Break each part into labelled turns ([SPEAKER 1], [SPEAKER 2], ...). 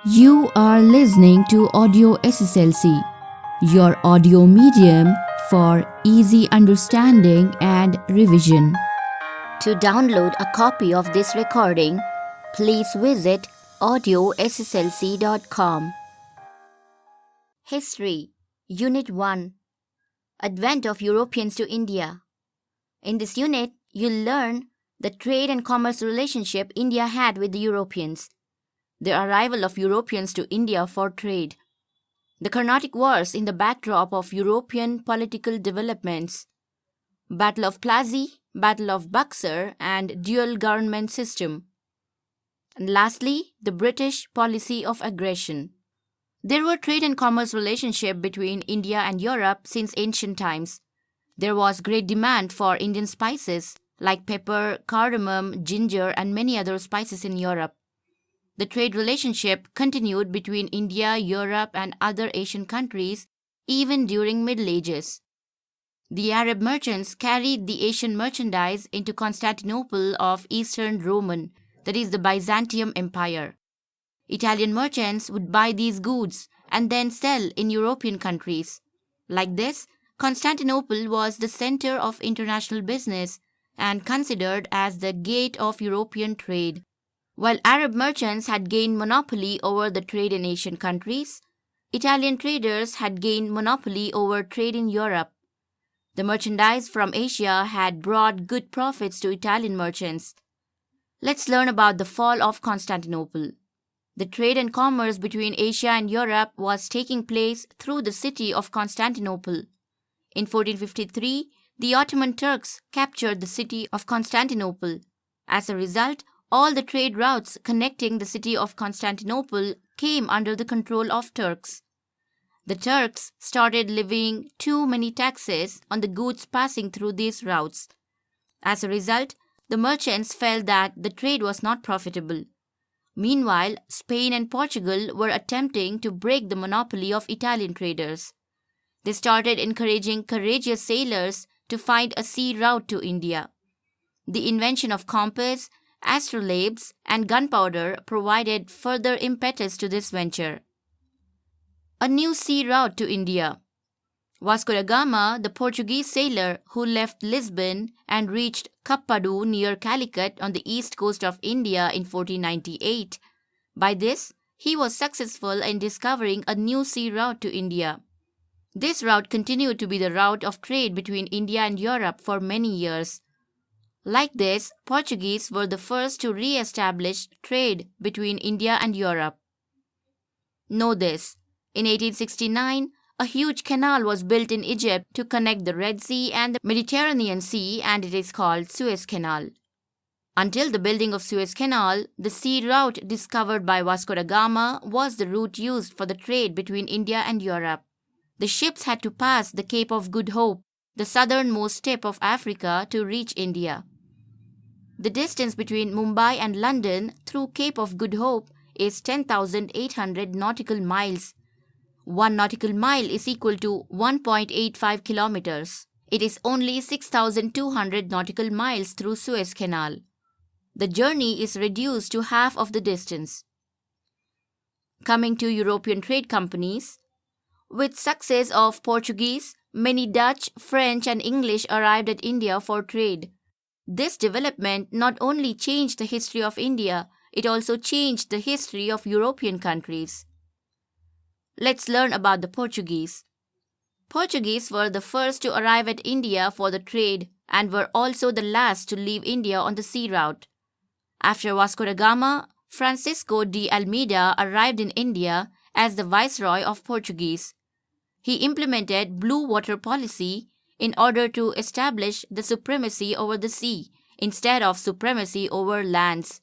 [SPEAKER 1] You are listening to Audio SSLC, your audio medium for easy understanding and revision. To download a copy of this recording, please visit audiosslc.com. History, Unit 1, Advent of Europeans to India. In this unit, you'll learn the trade and commerce relationship India had with the Europeans, the arrival of Europeans to India for trade, the Carnatic Wars in the backdrop of European political developments, Battle of Plassey, Battle of Buxar, and dual government system, and lastly, the British policy of aggression. There were trade and commerce relationship between India and Europe since ancient times. There was great demand for Indian spices like pepper, cardamom, ginger, and many other spices in Europe. The trade relationship continued between India, Europe, and other Asian countries even during Middle Ages. The Arab merchants carried the Asian merchandise into Constantinople of Eastern Roman, that is the Byzantium Empire. Italian merchants would buy these goods and then sell in European countries. Like this, Constantinople was the center of international business and considered as the gate of European trade. While Arab merchants had gained monopoly over the trade in Asian countries, Italian traders had gained monopoly over trade in Europe. The merchandise from Asia had brought good profits to Italian merchants. Let's learn about the fall of Constantinople. The trade and commerce between Asia and Europe was taking place through the city of Constantinople. In 1453, the Ottoman Turks captured the city of Constantinople. As a result, all the trade routes connecting the city of Constantinople came under the control of Turks. The Turks started levying too many taxes on the goods passing through these routes. As a result, the merchants felt that the trade was not profitable. Meanwhile, Spain and Portugal were attempting to break the monopoly of Italian traders. They started encouraging courageous sailors to find a sea route to India. The invention of compass, astrolabes, and gunpowder provided further impetus to this venture. A new sea route to India. Vasco da Gama, the Portuguese sailor who left Lisbon and reached Kappadu near Calicut on the east coast of India in 1498. By this, he was successful in discovering a new sea route to India. This route continued to be the route of trade between India and Europe for many years. Like this, Portuguese were the first to re-establish trade between India and Europe. Know this, in 1869, a huge canal was built in Egypt to connect the Red Sea and the Mediterranean Sea, and it is called Suez Canal. Until the building of Suez Canal, the sea route discovered by Vasco da Gama was the route used for the trade between India and Europe. The ships had to pass the Cape of Good Hope, the southernmost tip of Africa, to reach India. The distance between Mumbai and London through Cape of Good Hope is 10,800 nautical miles. 1 nautical mile is equal to 1.85 kilometers. It is only 6,200 nautical miles through Suez Canal. The journey is reduced to half of the distance. Coming to European trade companies, with success of Portuguese, many Dutch, French, and English arrived at India for trade. This development not only changed the history of India, it also changed the history of European countries. Let's learn about the Portuguese. Portuguese were the first to arrive at India for the trade and were also the last to leave India on the sea route. After Vasco da Gama, Francisco de Almeida arrived in India as the Viceroy of Portuguese. He implemented blue water policy in order to establish the supremacy over the sea instead of supremacy over lands.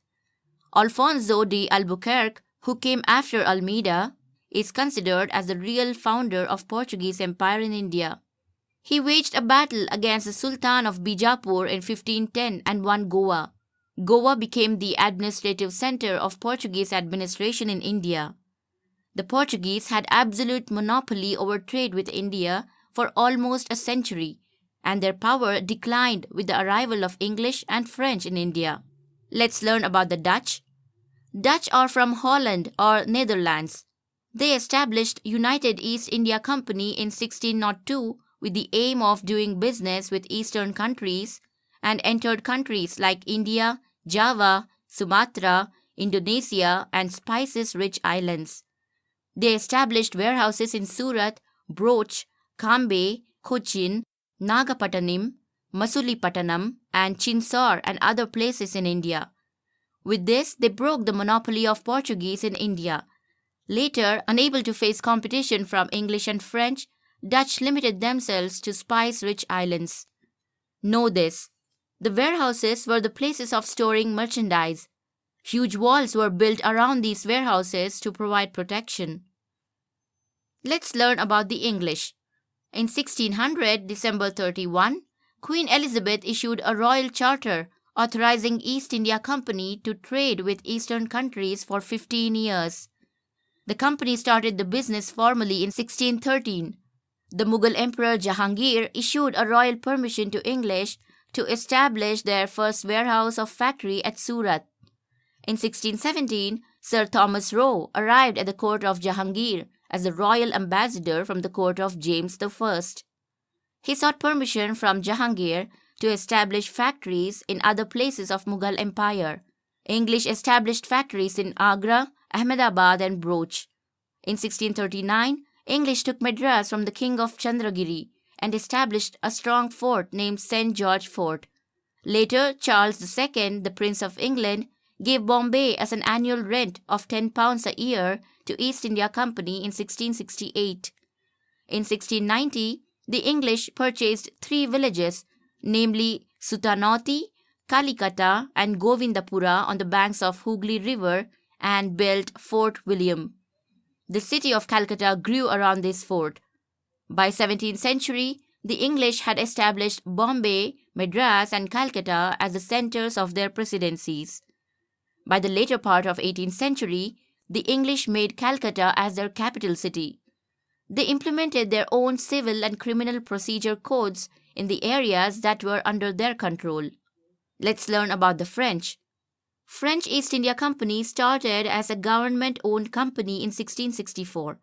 [SPEAKER 1] Alfonso de Albuquerque, who came after Almeida, is considered as the real founder of Portuguese Empire in India. He waged a battle against the Sultan of Bijapur in 1510 and won Goa. Goa became the administrative center of Portuguese administration in India. The Portuguese had absolute monopoly over trade with India for almost a century, and their power declined with the arrival of English and French in India. Let's learn about the Dutch. Dutch are from Holland or Netherlands. They established United East India Company in 1602 with the aim of doing business with eastern countries and entered countries like India, Java, Sumatra, Indonesia, and spices-rich islands. They established warehouses in Surat, Broch, Kambe, Cochin, Nagapattinam, Masulipatanam, and Chinsor and other places in India. With this, they broke the monopoly of Portuguese in India. Later, unable to face competition from English and French, Dutch limited themselves to spice-rich islands. Know this: the warehouses were the places of storing merchandise. Huge walls were built around these warehouses to provide protection. Let's learn about the English. In 1600, December 31, Queen Elizabeth issued a royal charter authorizing East India Company to trade with eastern countries for 15 years. The company started the business formally in 1613. The Mughal Emperor Jahangir issued a royal permission to English to establish their first warehouse or factory at Surat. In 1617, Sir Thomas Roe arrived at the court of Jahangir as the royal ambassador from the court of James I. He sought permission from Jahangir to establish factories in other places of Mughal Empire. English established factories in Agra, Ahmedabad, and Broch. In 1639, English took Madras from the king of Chandragiri and established a strong fort named St. George Fort. Later, Charles II, the Prince of England, gave Bombay as an annual rent of £10 a year to East India Company in 1668. In 1690, the English purchased 3 villages, namely Sutanoti, Kalikata, and Govindapura on the banks of Hooghly River, and built Fort William. The city of Calcutta grew around this fort. By 17th century, the English had established Bombay, Madras, and Calcutta as the centers of their presidencies. By the later part of 18th century, the English made Calcutta as their capital city. They implemented their own civil and criminal procedure codes in the areas that were under their control. Let's learn about the French. French East India Company started as a government-owned company in 1664.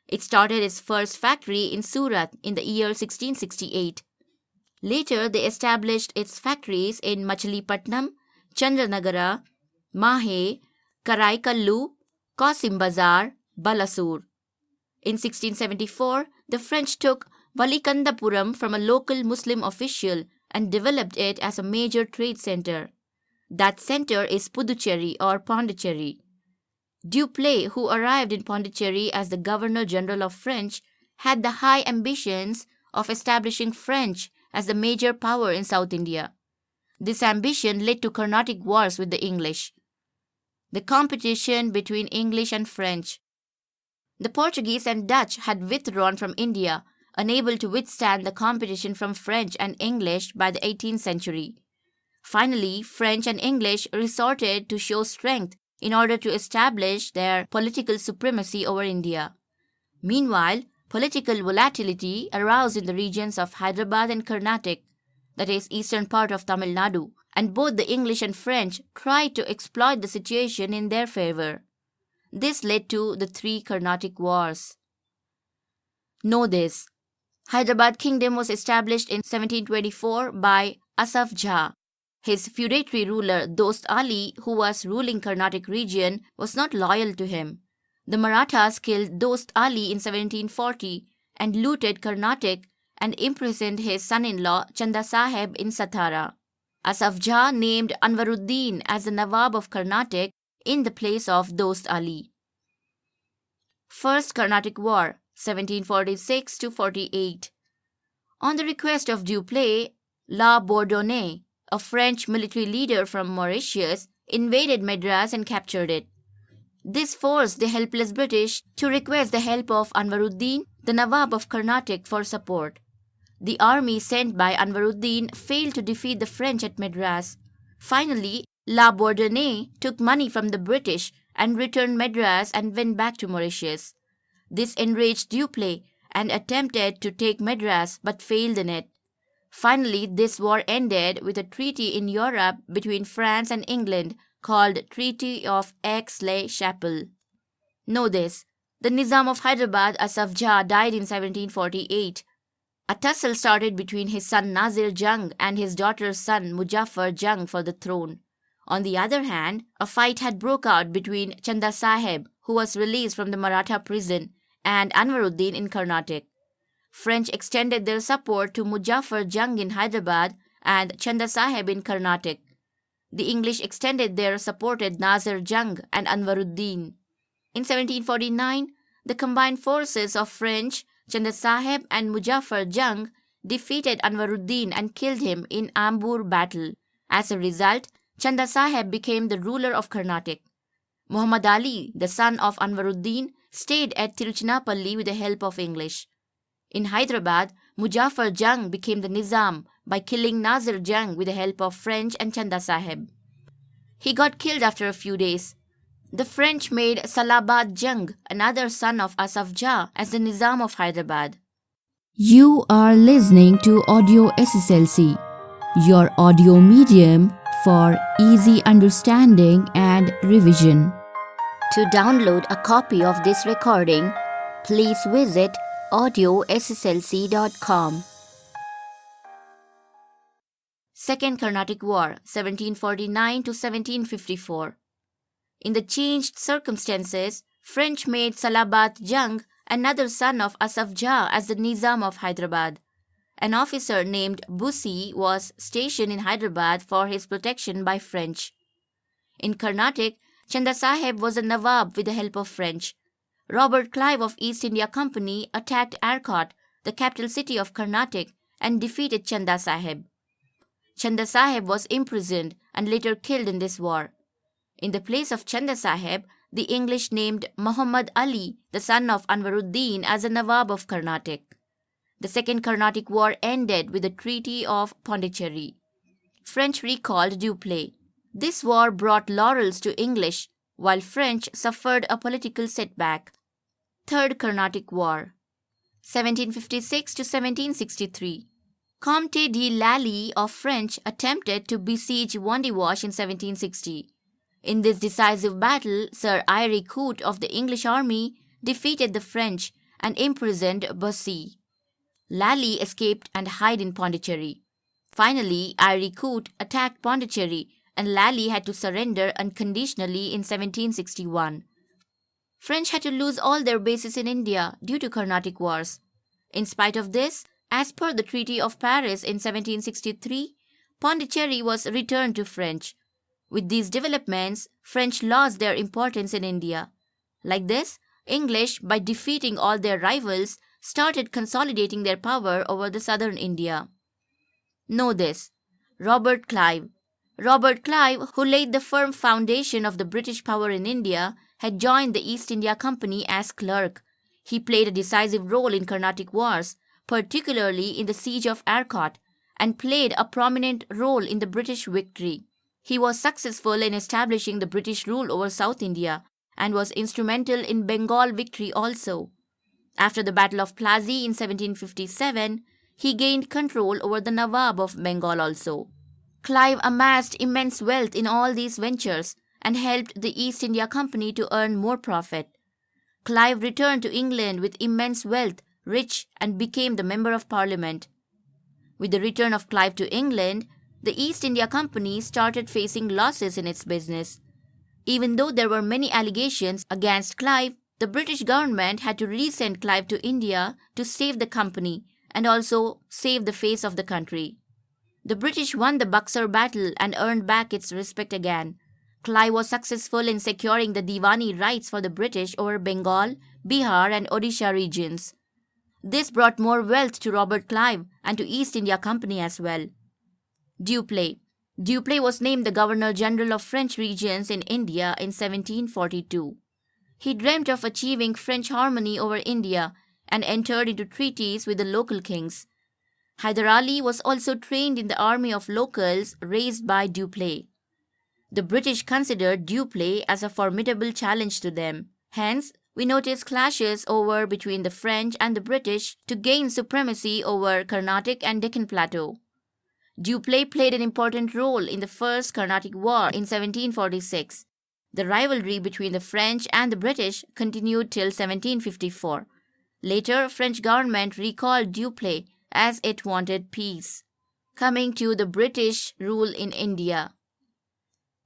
[SPEAKER 1] It started its first factory in Surat in the year 1668. Later, they established its factories in Machilipatnam, Chandranagara, Mahe, Karaikallu, Kosimbazar, Balasur. In 1674, the French took Valikandapuram from a local Muslim official and developed it as a major trade center. That center is Puducherry or Pondicherry. Dupleix, who arrived in Pondicherry as the Governor-General of French, had the high ambitions of establishing French as the major power in South India. This ambition led to Carnatic Wars with the English. The competition between English and French. The Portuguese and Dutch had withdrawn from India, unable to withstand the competition from French and English by the 18th century. Finally, French and English resorted to show strength in order to establish their political supremacy over India. Meanwhile, political volatility arose in the regions of Hyderabad and Carnatic, that is, eastern part of Tamil Nadu, and both the English and French tried to exploit the situation in their favor. This led to the 3 Carnatic Wars. Know this: Hyderabad Kingdom was established in 1724 by Asaf Jha. His feudatory ruler Dost Ali, who was ruling Carnatic region, was not loyal to him. The Marathas killed Dost Ali in 1740 and looted Carnatic and imprisoned his son-in-law Chanda Sahib in Satara. Asaf Jha named Anwaruddin as the Nawab of Carnatic in the place of Dost Ali. First Carnatic War, 1746-48. On the request of Dupleix, La Bourdonnais, a French military leader from Mauritius, invaded Madras and captured it. This forced the helpless British to request the help of Anwaruddin, the Nawab of Carnatic, for support. The army sent by Anwaruddin failed to defeat the French at Madras. Finally, La Bourdonnais took money from the British and returned Madras and went back to Mauritius. This enraged Dupleix and attempted to take Madras but failed in it. Finally, this war ended with a treaty in Europe between France and England called Treaty of Aix-la-Chapelle. Know this, the Nizam of Hyderabad Asaf Jah died in 1748. A tussle started between his son Nazir Jung and his daughter's son Muzaffar Jung for the throne. On the other hand, a fight had broke out between Chanda Sahib, who was released from the Maratha prison, and Anwaruddin in Carnatic. French extended their support to Muzaffar Jung in Hyderabad and Chanda Sahib in Carnatic. The English extended their supported Nazir Jung and Anwaruddin. In 1749, the combined forces of French, Chanda Sahib and Muzaffar Jung defeated Anwaruddin and killed him in Ambur battle. As a result, Chanda Sahib became the ruler of Carnatic. Muhammad Ali, the son of Anwaruddin, stayed at Tiruchinappalli with the help of English. In Hyderabad, Muzaffar Jung became the Nizam by killing Nazir Jung with the help of French and Chanda Sahib. He got killed after a few days. The French made Salabad Jung, another son of Asaf Jah, as the Nizam of Hyderabad.
[SPEAKER 2] You are listening to Audio SSLC, your audio medium for easy understanding and revision.
[SPEAKER 1] To download a copy of this recording, please visit audiosslc.com. Second Carnatic War, 1749 to 1754. In the changed circumstances, French made Salabat Jung, another son of Asaf Jah, as the Nizam of Hyderabad. An officer named Buxar was stationed in Hyderabad for his protection by French. In Carnatic, Chanda Sahib was a Nawab with the help of French. Robert Clive of East India Company attacked Arcot, the capital city of Carnatic, and defeated Chanda Sahib. Chanda Sahib was imprisoned and later killed in this war. In the place of Chanda Sahib, the English named Muhammad Ali, the son of Anwaruddin, as a Nawab of Carnatic. The Second Carnatic War ended with the Treaty of Pondicherry. French recalled Dupleix. This war brought laurels to English, while French suffered a political setback. Third Carnatic War, 1756 to 1763. Comte de Lally of French attempted to besiege Wandiwash in 1760. In this decisive battle, Sir Eyre Coote of the English army defeated the French and imprisoned Buxar. Lally escaped and hid in Pondicherry. Finally, Eyre Coote attacked Pondicherry and Lally had to surrender unconditionally in 1761. French had to lose all their bases in India due to Carnatic Wars. In spite of this, as per the Treaty of Paris in 1763, Pondicherry was returned to French. With these developments, French lost their importance in India. Like this, English, by defeating all their rivals, started consolidating their power over the southern India. Know this, Robert Clive, who laid the firm foundation of the British power in India, had joined the East India Company as clerk. He played a decisive role in Carnatic Wars, particularly in the siege of Arcot, and played a prominent role in the British victory. He was successful in establishing the British rule over South India and was instrumental in Bengal victory also. After the Battle of Plassey in 1757, he gained control over the Nawab of Bengal also. Clive amassed immense wealth in all these ventures and helped the East India Company to earn more profit. Clive returned to England with immense wealth, rich, and became the Member of Parliament. With the return of Clive to England, the East India Company started facing losses in its business. Even though there were many allegations against Clive, the British government had to resend Clive to India to save the company and also save the face of the country. The British won the Buxar battle and earned back its respect again. Clive was successful in securing the Diwani rights for the British over Bengal, Bihar and Odisha regions. This brought more wealth to Robert Clive and to East India Company as well. Dupleix was named the Governor-General of French regions in India in 1742. He dreamt of achieving French harmony over India and entered into treaties with the local kings. Hyder Ali was also trained in the army of locals raised by Dupleix. The British considered Dupleix as a formidable challenge to them. Hence, we notice clashes between the French and the British to gain supremacy over Carnatic and Deccan Plateau. Dupleix played an important role in the First Carnatic War in 1746. The rivalry between the French and the British continued till 1754. Later, French government recalled Dupleix as it wanted peace. Coming to the British rule in India.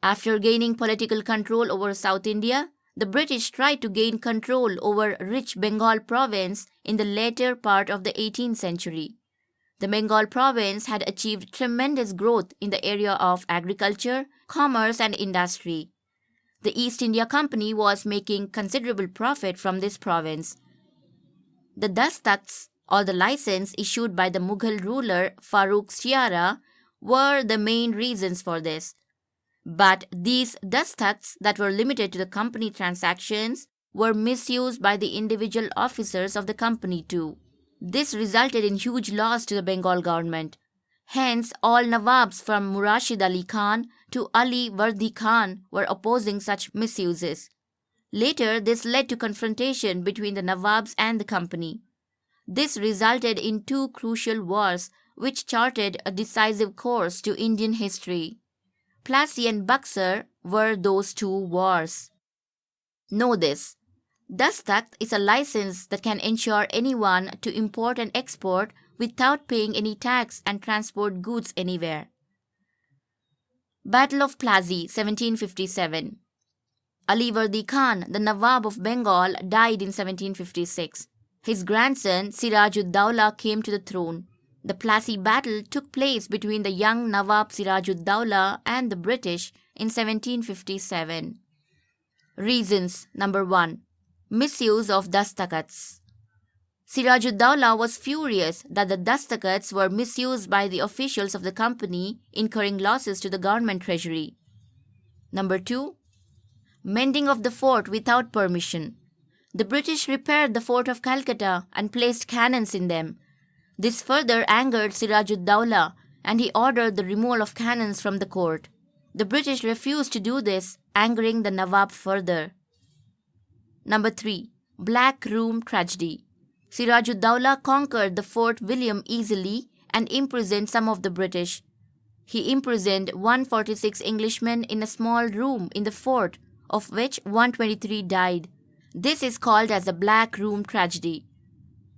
[SPEAKER 1] After gaining political control over South India, the British tried to gain control over rich Bengal province in the later part of the 18th century. The Bengal province had achieved tremendous growth in the area of agriculture, commerce and industry. The East India Company was making considerable profit from this province. The Dastaks, or the license issued by the Mughal ruler Farooq Shiara, were the main reasons for this. But these dastaks that were limited to the company transactions were misused by the individual officers of the company too. This resulted in huge loss to the Bengal government. Hence, all Nawabs from Murashid Ali Khan to Ali Vardi Khan were opposing such misuses. Later, this led to confrontation between the Nawabs and the company. This resulted in two crucial wars which charted a decisive course to Indian history. Plassey and Buxar were those two wars. Know this. Dastak is a license that can ensure anyone to import and export without paying any tax and transport goods anywhere. Battle of Plassey, 1757. Ali Vardi Khan, the Nawab of Bengal, died in 1756. His grandson Siraj-ud-Dawla came to the throne. The Plassey battle took place between the young Nawab Siraj-ud-Dawla and the British in 1757. Reasons. Number 1. Misuse of dastakats. Siraj-ud-Dawla was furious that the dastakats were misused by the officials of the company, incurring losses to the government treasury. Number 2. Mending of the fort without permission. The British repaired the fort of Calcutta and placed cannons in them. This further angered Siraj-ud-Dawla and he ordered the removal of cannons from the court. The British refused to do this, angering the Nawab further. Number 3. Black Room Tragedy. Siraj-ud-Dawla conquered the Fort William easily and imprisoned some of the British. He imprisoned 146 Englishmen in a small room in the fort, of which 123 died. This is called as the Black Room Tragedy.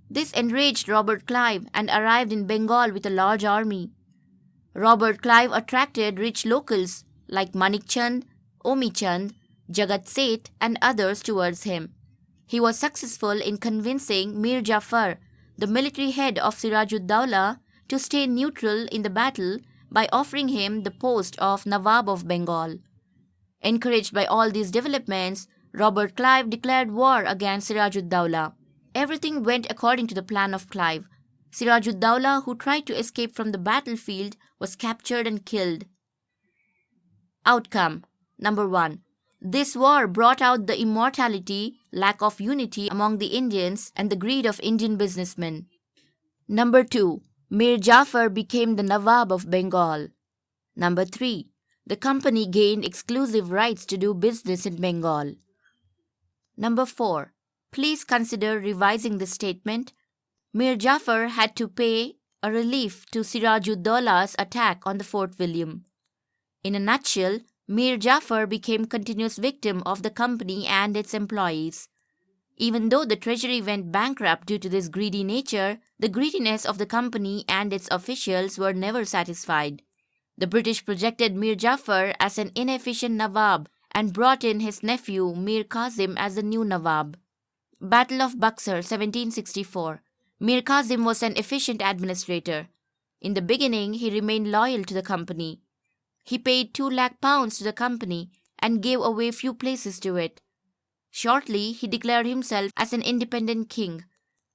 [SPEAKER 1] This enraged Robert Clive and arrived in Bengal with a large army. Robert Clive attracted rich locals like Manik Chand, Omi Chand, Jagat Seth and others towards him. He was successful in convincing Mir Jafar, the military head of Siraj-ud-Dawla, to stay neutral in the battle by offering him the post of Nawab of Bengal. Encouraged by all these developments, Robert Clive declared war against Siraj-ud-Dawla. Everything went according to the plan of Clive. Siraj-ud-Dawla, who tried to escape from the battlefield, was captured and killed. Outcome. Number 1. This war brought out the immorality, lack of unity among the Indians, and the greed of Indian businessmen. Number 2. Mir Jafar became the Nawab of Bengal. Number 3. The company gained exclusive rights to do business in Bengal. Number 4. Please consider revising the statement. Mir Jafar had to pay a relief to Siraj-ud-Dawla's attack on the Fort William. In a nutshell, Mir Jafar became continuous victim of the company and its employees. Even though the treasury went bankrupt due to this greedy nature, the greediness of the company and its officials were never satisfied. The British projected Mir Jafar as an inefficient Nawab and brought in his nephew Mir Kazim as the new Nawab. Battle of Buxar, 1764. Mir Kazim was an efficient administrator. In the beginning, he remained loyal to the company. He paid 2 lakh pounds to the company and gave away few places to it. Shortly, he declared himself as an independent king.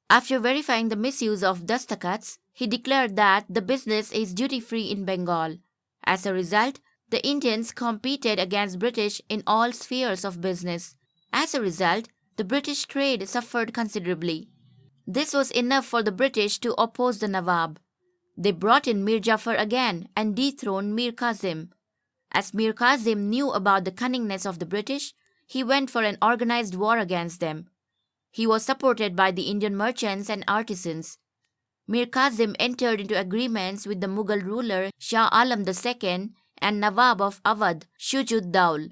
[SPEAKER 1] After verifying the misuse of dastakats, he declared that the business is duty-free in Bengal. As a result, the Indians competed against British in all spheres of business. As a result, the British trade suffered considerably. This was enough for the British to oppose the Nawab. They brought in Mir Jafar again and dethroned Mir Kazim. As Mir Kazim knew about the cunningness of the British, he went for an organized war against them. He was supported by the Indian merchants and artisans. Mir Kazim entered into agreements with the Mughal ruler Shah Alam II and Nawab of Awadh, Shujud Daul.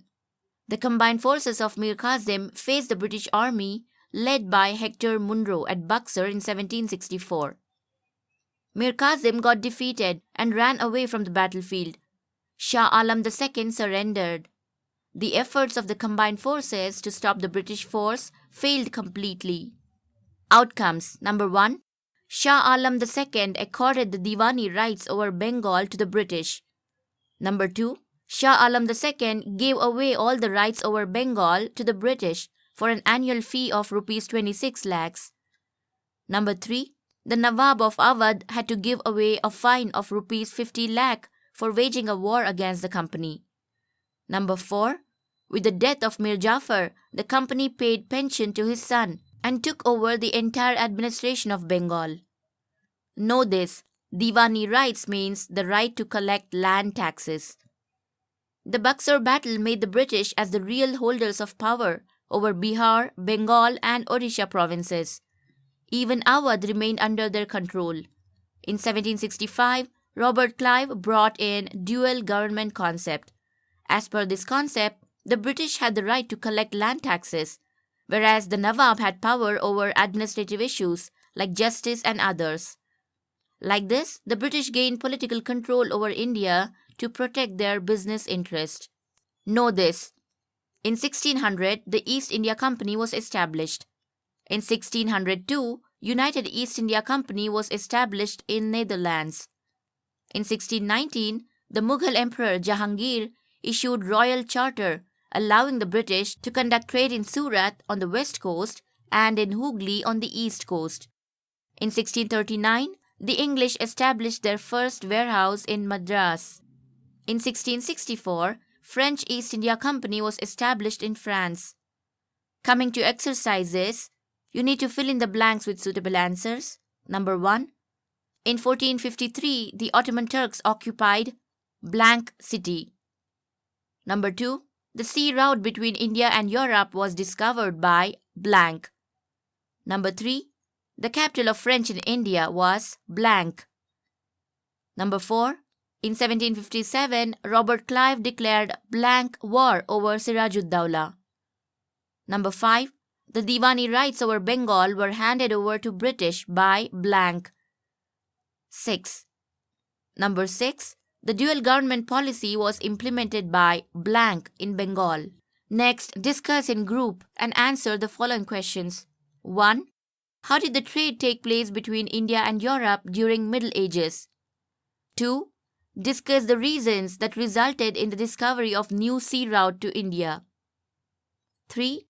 [SPEAKER 1] The combined forces of Mir Kazim faced the British army led by Hector Munro at Buxar in 1764. Mir Kazim got defeated and ran away from the battlefield. Shah Alam II surrendered. The efforts of the combined forces to stop the British force failed completely. Outcomes: Number 1. Shah Alam II accorded the Diwani rights over Bengal to the British. Number 2. Shah Alam II gave away all the rights over Bengal to the British for an annual fee of Rs 26 lakhs. Number 3. The Nawab of Awadh had to give away a fine of Rs 50 lakh for waging a war against the company. Number 4. With the death of Mir Jafar, the company paid pension to his son and took over the entire administration of Bengal. Know this: Diwani rights means the right to collect land taxes. The Buxar battle made the British as the real holders of power over Bihar, Bengal and Odisha provinces. Even Awadh remained under their control. In 1765, Robert Clive brought in dual government concept. As per this concept, the British had the right to collect land taxes, whereas the Nawab had power over administrative issues like justice and others. Like this, the British gained political control over India to protect their business interest. Know this: in 1600, the East India Company was established. In 1602, United East India Company was established in Netherlands. In 1619, the Mughal Emperor Jahangir issued royal charter allowing the British to conduct trade in Surat on the west coast and in Hooghly on the east coast. In 1639, the English established their first warehouse in Madras. In 1664, French East India Company was established in France. Coming to exercises, you need to fill in the blanks with suitable answers. Number 1. In 1453, the Ottoman Turks occupied blank city. Number 2. The sea route between India and Europe was discovered by blank. Number 3. The capital of French in India was blank. Number 4. In 1757, Robert Clive declared blank war over Sirajud-Dowlah. Number 5. The Diwani rights over Bengal were handed over to British by blank. 6. Number 6. The dual government policy was implemented by blank in Bengal. Next, discuss in group and answer the following questions. 1. How did the trade take place between India and Europe during Middle Ages? 2. Discuss the reasons that resulted in the discovery of new sea route to India. 3.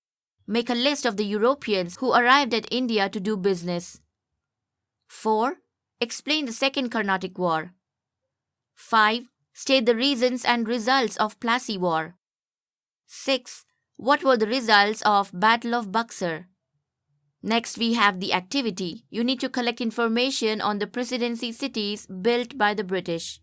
[SPEAKER 1] Make a list of the Europeans who arrived at India to do business. 4. Explain the Second Carnatic War. 5. State the reasons and results of Plassey War. 6. What were the results of Battle of Buxar? Next, we have the activity. You need to collect information on the presidency cities built by the British.